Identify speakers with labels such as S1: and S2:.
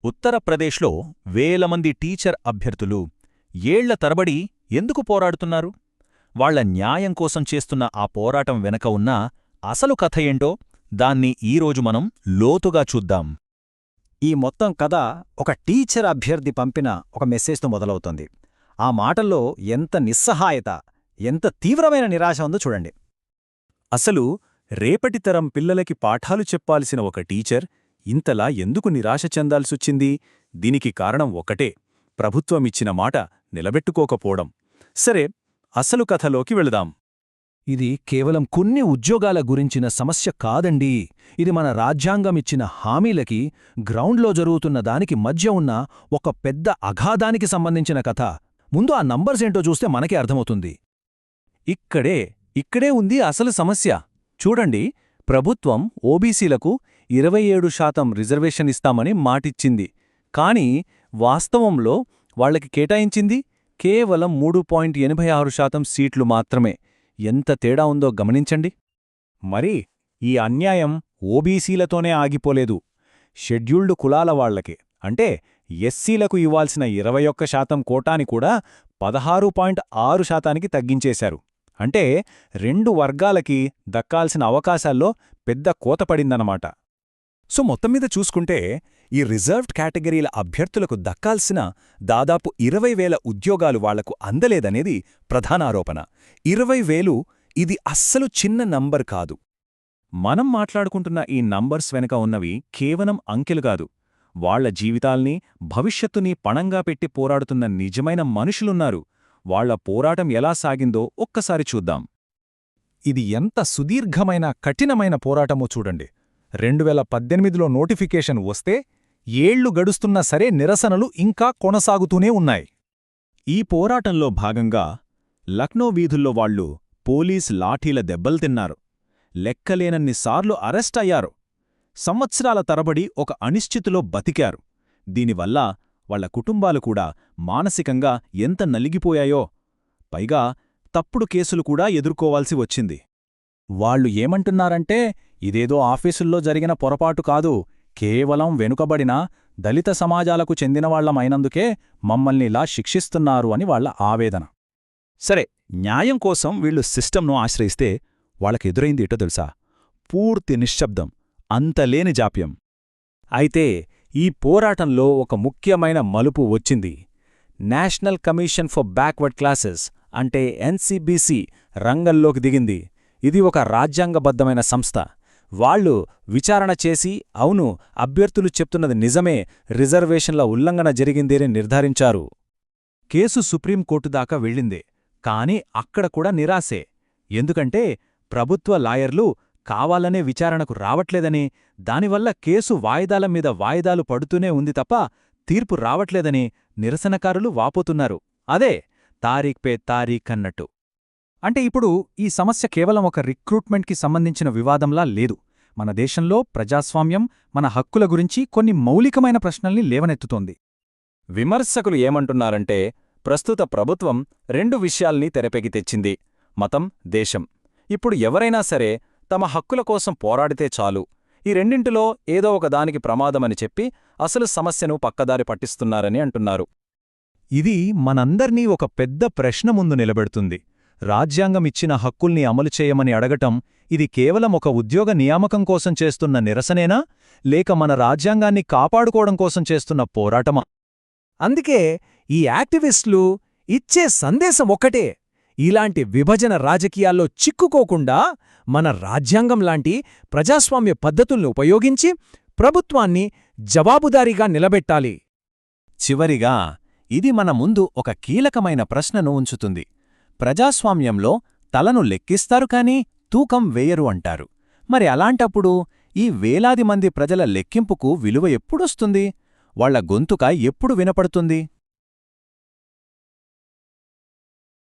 S1: ఉత్తరప్రదేశ్లో వేలమంది టీచర్ అభ్యర్థులు ఏళ్ల తరబడి ఎందుకు పోరాడుతున్నారు? వాళ్ల న్యాయం కోసం చేస్తున్న ఆ పోరాటం వెనక ఉన్న అసలు కథ ఏంటో దాన్ని ఈరోజు మనం లోతుగా చూద్దాం.
S2: ఈ మొత్తం కథ ఒక టీచర్ అభ్యర్థి పంపిన ఒక మెసేజ్తో మొదలవుతోంది. ఆ మాటల్లో ఎంత నిస్సహాయత, ఎంత తీవ్రమైన నిరాశ ఉందో చూడండి.
S3: అసలు రేపటి తరం పిల్లలకి పాఠాలు చెప్పాల్సిన ఒక టీచర్ ఇంతలా ఎందుకు నిరాశ చెందాల్సొచ్చింది? దీనికి కారణం ఒకటే, ప్రభుత్వమిచ్చిన మాట నిలబెట్టుకోకపోవడం. సరే, అసలు కథలోకి వెళదాం.
S4: ఇది కేవలం కొన్ని ఉద్యోగాల గురించిన సమస్య కాదండి. ఇది మన రాజ్యాంగమిచ్చిన హామీలకి, గ్రౌండ్లో జరుగుతున్న దానికి మధ్య ఉన్న ఒక పెద్ద అగాధానికి సంబంధించిన కథ. ముందు ఆ నంబర్స్ ఏంటో చూస్తే మనకే అర్థమవుతుంది.
S3: ఇక్కడే ఉంది అసలు సమస్య. చూడండి, ప్రభుత్వం ఓబీసీలకు 27% రిజర్వేషన్ ఇస్తామని మాటిచ్చింది. కానీ వాస్తవంలో వాళ్లకి కేటాయించింది కేవలం 3.86% సీట్లు మాత్రమే. ఎంత తేడా ఉందో గమనించండి. మరి ఈ అన్యాయం ఓబీసీలతోనే ఆగిపోలేదు. షెడ్యూల్డ్ కులాల వాళ్లకి, అంటే ఎస్సీలకు ఇవ్వాల్సిన 21% కోటాని కూడా 16.6%కి తగ్గించేశారు. అంటే 2 వర్గాలకి దక్కాల్సిన అవకాశాల్లో పెద్ద కోతపడిందన్నమాట.
S1: సో మొత్తంమీద చూసుకుంటే ఈ రిజర్వ్డ్ కేటగిరీల అభ్యర్థులకు దక్కాల్సిన దాదాపు 20,000 ఉద్యోగాలు వాళ్లకు అందలేదనేది ప్రధాన ఆరోపణ. 20,000 ఇది అస్సలు చిన్న నంబర్ కాదు.
S3: మనం మాట్లాడుకుంటున్న ఈ నంబర్స్ వెనక ఉన్నవి కేవలం అంకెలు కాదు. వాళ్ల జీవితాల్ని, భవిష్యత్తుని పణంగా పెట్టి పోరాడుతున్న నిజమైన మనుషులున్నారు. వాళ్ల పోరాటం ఎలా సాగిందో ఒక్కసారి చూద్దాం.
S4: ఇది ఎంత సుదీర్ఘమైన, కఠినమైన పోరాటమో చూడండి. 2018లో నోటిఫికేషన్ వస్తే ఏళ్లు గడుస్తున్నా సరే నిరసనలు ఇంకా కొనసాగుతూనే ఉన్నాయి.
S1: ఈ పోరాటంలో భాగంగా లక్నో వీధుల్లో వాళ్లు పోలీస్ లాఠీల దెబ్బలు తిన్నారు. లెక్కలేనన్నిసార్లు అరెస్ట్ అయ్యారు. సంవత్సరాల తరబడి ఒక అనిశ్చితిలో బతికారు. దీనివల్ల వాళ్ల కుటుంబాలు కూడా మానసికంగా ఎంత నలిగిపోయాయో. పైగా తప్పుడు కేసులు కూడా ఎదుర్కోవాల్సి వచ్చింది.
S2: వాళ్ళు ఏమంటున్నారంటే, ఇదేదో ఆఫీసుల్లో జరిగిన పొరపాటు కాదు, కేవలం వెనుకబడిన దళిత సమాజాలకు చెందినవాళ్లమైనందుకే మమ్మల్నిలా శిక్షిస్తున్నారు అని వాళ్ల ఆవేదన.
S1: సరే, న్యాయం కోసం వీళ్లు సిస్టమ్ను ఆశ్రయిస్తే వాళ్ళకెదురైంది ఏటో తెలుసా? పూర్తి నిశ్శబ్దం, అంతలేని జాప్యం.
S2: అయితే ఈ పోరాటంలో ఒక ముఖ్యమైన మలుపు వచ్చింది. National commission for backward classes, అంటే ఎన్సీబీసీ రంగంలోకి దిగింది. ఇది ఒక రాజ్యాంగబద్ధమైన సంస్థ. వాళ్లు విచారణ చేసి, అవును, అభ్యర్థులు చెప్తున్నది నిజమే, రిజర్వేషన్ల ఉల్లంఘన జరిగిందేని నిర్ధారించారు.
S3: కేసు సుప్రీంకోర్టు దాకా వెళ్ళిందే. కాని అక్కడ కూడా నిరాశే. ఎందుకంటే ప్రభుత్వ లాయర్లు కావాలనే విచారణకు రావట్లేదని, దానివల్ల కేసు వాయిదాల మీద వాయిదాలు పడుతూనే ఉంది తప్ప తీర్పు రావట్లేదని నిరసనకారులు వాపోతున్నారు. అదే తారీఖ్ పే తారీఖ్ అన్నట్టు.
S4: అంటే ఇప్పుడు ఈ సమస్య కేవలం ఒక రిక్రూట్మెంట్కి సంబంధించిన వివాదంలా లేదు. మన దేశంలో ప్రజాస్వామ్యం, మన హక్కుల గురించి కొన్ని మౌలికమైన ప్రశ్నల్ని లేవనెత్తుతోంది.
S2: విమర్శకులు ఏమంటున్నారంటే, ప్రస్తుత ప్రభుత్వం 2 విషయాల్ని తెరపెకి తెచ్చింది: మతం, దేశం. ఇప్పుడు ఎవరైనా సరే తమ హక్కుల కోసం పోరాడితే చాలు, ఈ రెండింటిలో ఏదో ఒకదానికి ప్రమాదమని చెప్పి అసలు సమస్యను పక్కదారి పట్టిస్తున్నారని అంటున్నారు.
S4: ఇది మనందర్నీ ఒక పెద్ద ప్రశ్న ముందు నిలబెడుతుంది. రాజ్యాంగమిచ్చిన హక్కుల్ని అమలు చేయమని అడగటం, ఇది కేవలం ఒక ఉద్యోగ నియామకం కోసం చేస్తున్న నిరసనేనా, లేక మన రాజ్యాంగాన్ని కాపాడుకోవడం కోసం చేస్తున్న పోరాటమా? అందుకే ఈ యాక్టివిస్టులు ఇచ్చే సందేశం ఒక్కటే: ఇలాంటి విభజన రాజకీయాల్లో చిక్కుకోకుండా మన రాజ్యాంగం లాంటి ప్రజాస్వామ్య పద్ధతుల్ని ఉపయోగించి ప్రభుత్వాన్ని జవాబుదారీగా నిలబెట్టాలి.
S1: చివరిగా ఇది మన ముందు ఒక కీలకమైన ప్రశ్నను ఉంచుతుంది. ప్రజాస్వామ్యంలో తలను లెక్కిస్తారు కాని తూకం వేయరు అంటారు. మరి అలాంటప్పుడు ఈ వేలాది మంది ప్రజల లెక్కింపుకు విలువ ఎప్పుడొస్తుంది? వాళ్ల గొంతుక ఎప్పుడు వినపడుతుంది?